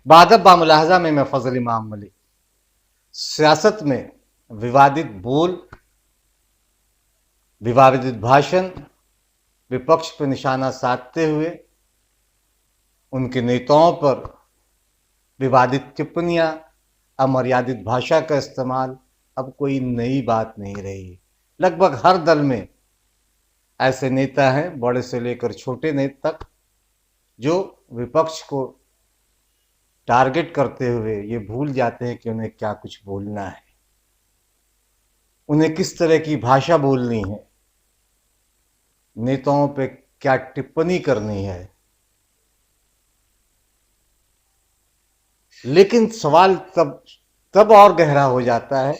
बादब बामुलाहजा में मैं फजल इमाम मलिक। सियासत में विवादित बोल, विवादित भाषण, विपक्ष पर निशाना साधते हुए उनके नेताओं पर विवादित टिप्पणियां, अमर्यादित भाषा का इस्तेमाल अब कोई नई बात नहीं रही। लगभग हर दल में ऐसे नेता हैं, बड़े से लेकर छोटे नेता तक, जो विपक्ष को टारगेट करते हुए ये भूल जाते हैं कि उन्हें क्या कुछ बोलना है, उन्हें किस तरह की भाषा बोलनी है, नेताओं पे क्या टिप्पणी करनी है। लेकिन सवाल तब और गहरा हो जाता है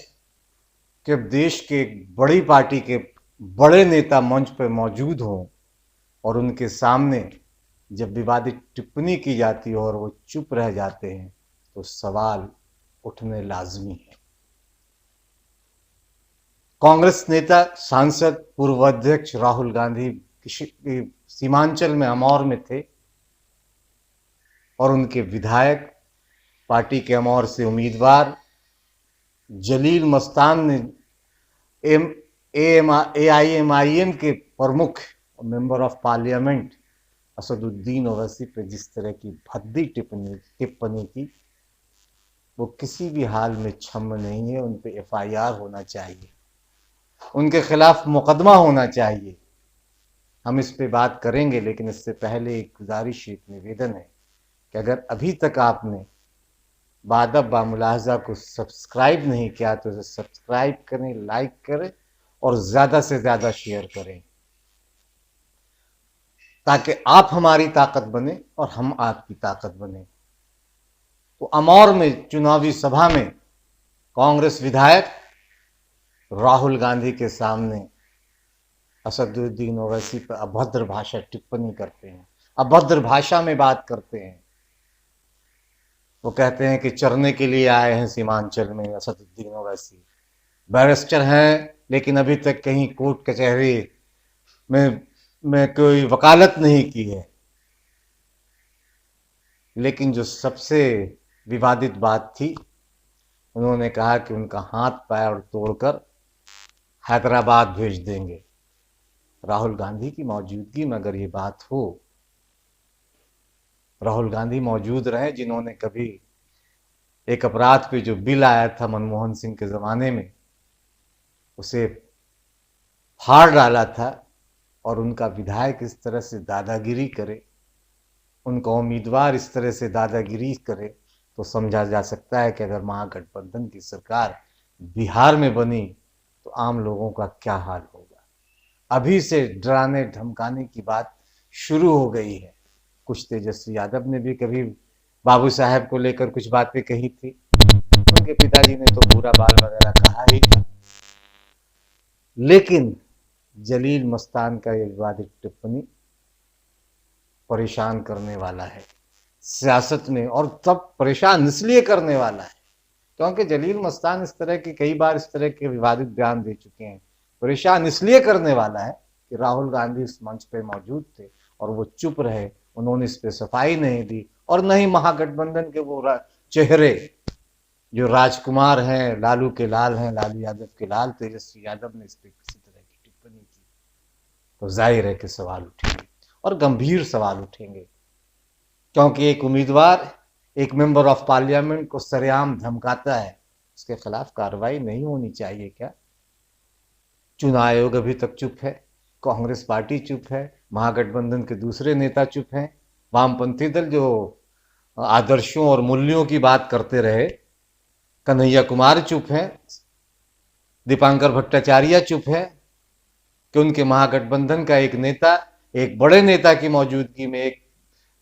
कि देश के बड़ी पार्टी के बड़े नेता मंच पर मौजूद हों और उनके सामने जब विवादित टिप्पणी की जाती है और वो चुप रह जाते हैं, तो सवाल उठने लाजमी है। कांग्रेस नेता, सांसद, पूर्व अध्यक्ष राहुल गांधी सीमांचल में अमौर में थे और उनके विधायक, पार्टी के अमौर से उम्मीदवार जलील मस्तान ने AIMIM के प्रमुख और member of parliament Asaduddin Owaisi पे जिस तरह की भद्दी टिप्पणी की, वो किसी भी हाल में क्षम्य नहीं है। उन पे FIR होना चाहिए, उनके खिलाफ मुकदमा होना चाहिए। हम इस पे बात करेंगे, लेकिन इससे पहले एक गुजारिश, एक निवेदन है कि अगर अभी तक आपने बादब बामुलाहजा को सब्सक्राइब नहीं किया तो इसे सब्सक्राइब करें, लाइक करें और ज़्यादा से ज़्यादा शेयर करें, ताकि आप हमारी ताकत बने और हम आपकी ताकत बने। तो अमौर में चुनावी सभा में कांग्रेस विधायक राहुल गांधी के सामने असदुद्दीन ओवैसी पर अभद्र भाषा टिप्पणी करते हैं, अभद्र भाषा में बात करते हैं। वो कहते हैं कि चरने के लिए आए हैं सीमांचल में असदुद्दीन ओवैसी, बैरिस्टर हैं लेकिन अभी तक कहीं कोर्ट कचहरी में कोई वकालत नहीं की है। लेकिन जो सबसे विवादित बात थी, उन्होंने कहा कि उनका हाथ पैर तोड़कर हैदराबाद भेज देंगे। राहुल गांधी की मौजूदगी में अगर ये बात हो, राहुल गांधी मौजूद रहे जिन्होंने कभी एक अपराध पे जो बिल आया था मनमोहन सिंह के ज़माने में, उसे फाड़ डाला था, और उनका विधायक इस तरह से दादागिरी करे, उनका उम्मीदवार इस तरह से दादागिरी करे, तो समझा जा सकता है कि अगर महागठबंधन की सरकार बिहार में बनी तो आम लोगों का क्या हाल होगा। अभी से डराने धमकाने की बात शुरू हो गई है। कुछ तेजस्वी यादव ने भी कभी बाबू साहब को लेकर कुछ बातें कही थी, उनके पिताजी ने तो पूरा बाल वगैरह कहा ही था। लेकिन जलील मस्तान का ये विवादित टिप्पणी परेशान करने वाला है सियासत में, और तब परेशान इसलिए करने वाला है क्योंकि जलील मस्तान इस तरह के कई बार इस तरह के विवादित बयान दे चुके हैं। परेशान इसलिए करने वाला है कि राहुल गांधी इस मंच पे मौजूद थे और वो चुप रहे, उन्होंने इस पे सफाई नहीं दी, और न ही महागठबंधन के वो चेहरे जो राजकुमार हैं, लालू के लाल हैं, लालू यादव के लाल तेजस्वी यादव ने इस पर किसी तरह की टिप्पणी की, तो जाहिर है कि सवाल उठेंगे और गंभीर सवाल उठेंगे। क्योंकि एक उम्मीदवार, एक मेंबर ऑफ पार्लियामेंट को सरेआम धमकाता है, उसके खिलाफ कार्रवाई नहीं होनी चाहिए क्या? चुनाव आयोग अभी तक चुप है, कांग्रेस पार्टी चुप है, महागठबंधन के दूसरे नेता चुप हैं, वामपंथी दल जो आदर्शों और मूल्यों की बात करते रहे, कन्हैया कुमार चुप हैं, दीपांकर भट्टाचार्य चुप है कि उनके महागठबंधन का एक नेता, एक बड़े नेता की मौजूदगी में एक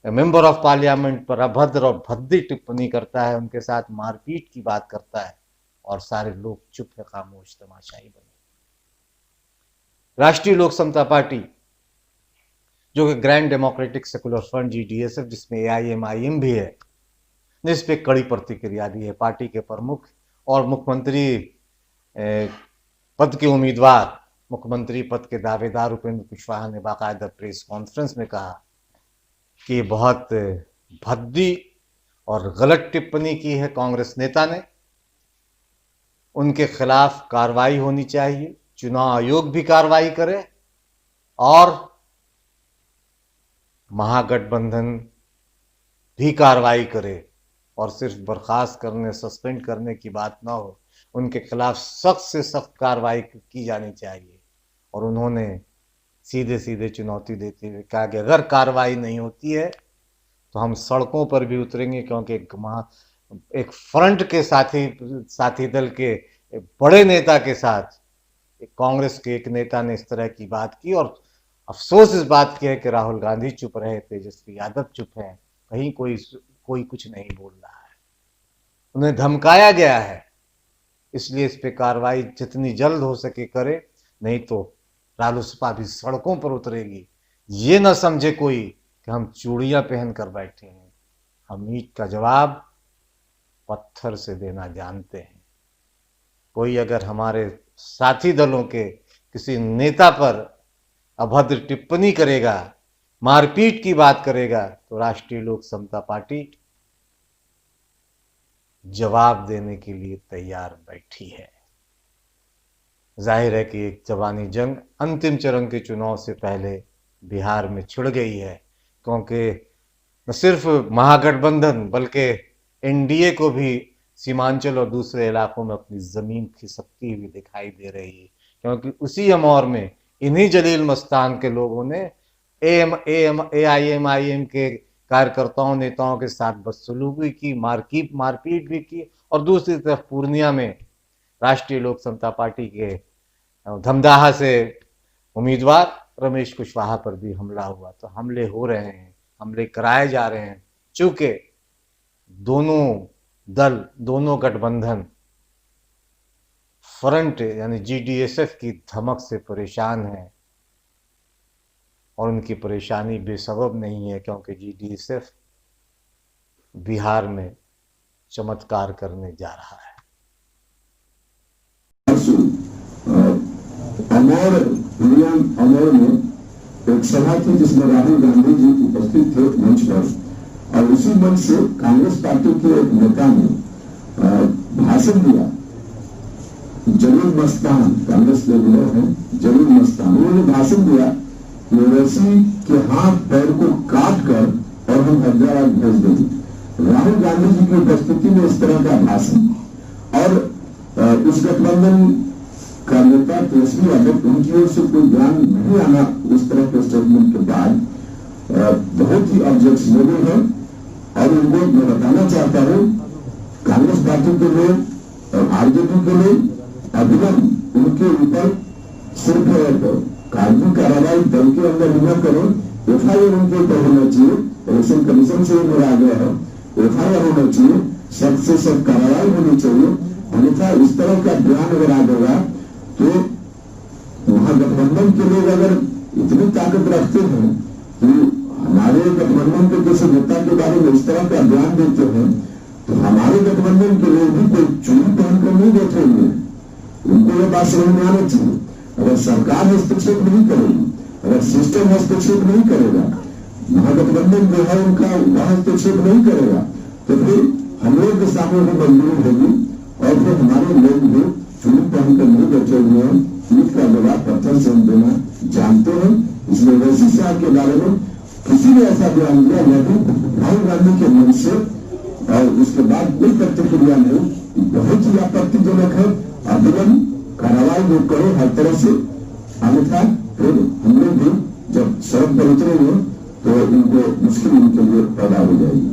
मेंबर ऑफ पार्लियामेंट पर अभद्र और भद्दी टिप्पणी करता है, उनके साथ मारपीट की बात करता है, और सारे लोग चुप है, खामोश तमाशाई बने। राष्ट्रीय लोक समता पार्टी, जो कि grand democratic secular front GDSF, जिसमें AIMIM भी है, ने इस पर कड़ी प्रतिक्रिया दी है। पार्टी के प्रमुख और मुख्यमंत्री पद के उम्मीदवार, मुख्यमंत्री पद के दावेदार उपेंद्र कुशवाहा ने बाकायदा प्रेस कॉन्फ्रेंस में कहा कि बहुत भद्दी और गलत टिप्पणी की है कांग्रेस नेता ने, उनके खिलाफ कार्रवाई होनी चाहिए। चुनाव आयोग भी कार्रवाई करे और महागठबंधन भी कार्रवाई करे, और सिर्फ बर्खास्त करने, सस्पेंड करने की बात ना हो, उनके खिलाफ सख्त से सख्त कार्रवाई की जानी चाहिए। और उन्होंने सीधे सीधे चुनौती देते हुए कहा कि अगर कार्रवाई नहीं होती है तो हम सड़कों पर भी उतरेंगे, क्योंकि एक फ्रंट के साथी दल के बड़े नेता के साथ कांग्रेस के एक नेता ने इस तरह की बात की। और अफसोस इस बात की है कि राहुल गांधी चुप रहे, तेजस्वी यादव चुप है, कहीं कोई कुछ नहीं बोल रहा है। उन्हें धमकाया गया है, इसलिए इस पे कार्रवाई जितनी जल्द हो सके करे, नहीं तो रालोसपा भी सड़कों पर उतरेगी। ये ना समझे कोई कि हम चूड़ियां पहन कर बैठे हैं, हम ईंट का जवाब पत्थर से देना जानते हैं। कोई अगर हमारे साथी दलों के किसी नेता पर अभद्र टिप्पणी करेगा, मारपीट की बात करेगा, तो राष्ट्रीय लोक समता पार्टी जवाब देने के लिए तैयार बैठी है। जाहिर है कि एक जवानी जंग अंतिम चरण के चुनाव से पहले बिहार में छिड़ गई है, क्योंकि न सिर्फ महागठबंधन बल्कि एनडीए को भी सीमांचल और दूसरे इलाकों में अपनी जमीन खिसकती हुई दिखाई दे रही है, क्योंकि उसी अमौर में इन्हीं जलील मस्तान के लोगों ने AIMIM के कार्यकर्ताओं नेताओं के साथ बदसलूकी की, मारपीट भी की, और दूसरी तरफ पूर्णिया में राष्ट्रीय लोक समता पार्टी के धमदाहा से उम्मीदवार रमेश कुशवाहा पर भी हमला हुआ। तो हमले हो रहे हैं, हमले कराए जा रहे हैं, चूंकि दोनों दल, दोनों गठबंधन फ्रंट यानी GDSF की धमक से परेशान है, और उनकी परेशानी बेसबब नहीं है, क्योंकि GDSF बिहार में चमत्कार करने जा रहा है। अमर में एक सभा थी जिसमें राहुल गांधी जी उपस्थित थे मंच पर, और उसी मंच से कांग्रेस पार्टी के एक नेता ने भाषण दिया। जलील मस्तान कांग्रेस के लीडर हैं, जलील मस्तान, उन्होंने भाषण दिया कि ओवैसी के हाथ पैर को काट कर और हम हैदराबाद भेज देंगे। राहुल गांधी जी की उपस्थिति में इस तरह का भाषण, और उस गठबंधन का नेता तेजस्वी यादव, उनकी ओर से कोई बयान नहीं आना उस तरह के स्टेटमेंट के बाद बहुत ही ऑब्जेक्शनेबल है। और उनको मैं बताना चाहता हूँ, कांग्रेस पार्टी के लोग और आरजेडी के लोग अभिगम उनके ऊपर सिर्फ कानूनी कार्रवाई दल के अंदर ही न करें, FIR उनके ऊपर होना चाहिए। इलेक्शन कमीशन से मेरा आग्रह है, FIR होना चाहिए, सख्त से सख्त कार्रवाई होनी चाहिए। अन्यथा इस तरह का बयान अगर आ गया तो महागठबंधन के लोग अगर इतनी ताकत रखते हैं कि हमारे गठबंधन के किसी नेता के बारे में इस तरह का बयान देते हैं, तो हमारे गठबंधन के लोग भी कोई चुनी पहनकर नहीं बैठे हुए, उनको यह बात समझ में आना चाहिए। अगर सरकार हस्तक्षेप नहीं करेगी, अगर सिस्टम हस्तक्षेप नहीं करेगा, महागठबंधन जो है उनका वह हस्तक्षेप नहीं करेगा, तो फिर हम लोग के सामने भी मंजूरी होगी, और फिर हमारे लोग भी चुनी पहनकर नहीं बैठे हुए हैं, ईट का जवाब पत्थर से देना जानते हैं। इसलिए वैसी साहब के बारे में किसी ने ऐसा बयान दिया नहीं, राहुल गांधी के मन से, और उसके बाद कोई प्रतिक्रिया नहीं, बहुत ही आपत्तिजनक है। अभिगम कार्रवाई जो करो हर तरह से, अन्यथा फिर हम लोग भी जब सड़क पर उतरेंगे तो इनको मुश्किल उनके लिए पैदा हो जाएगी।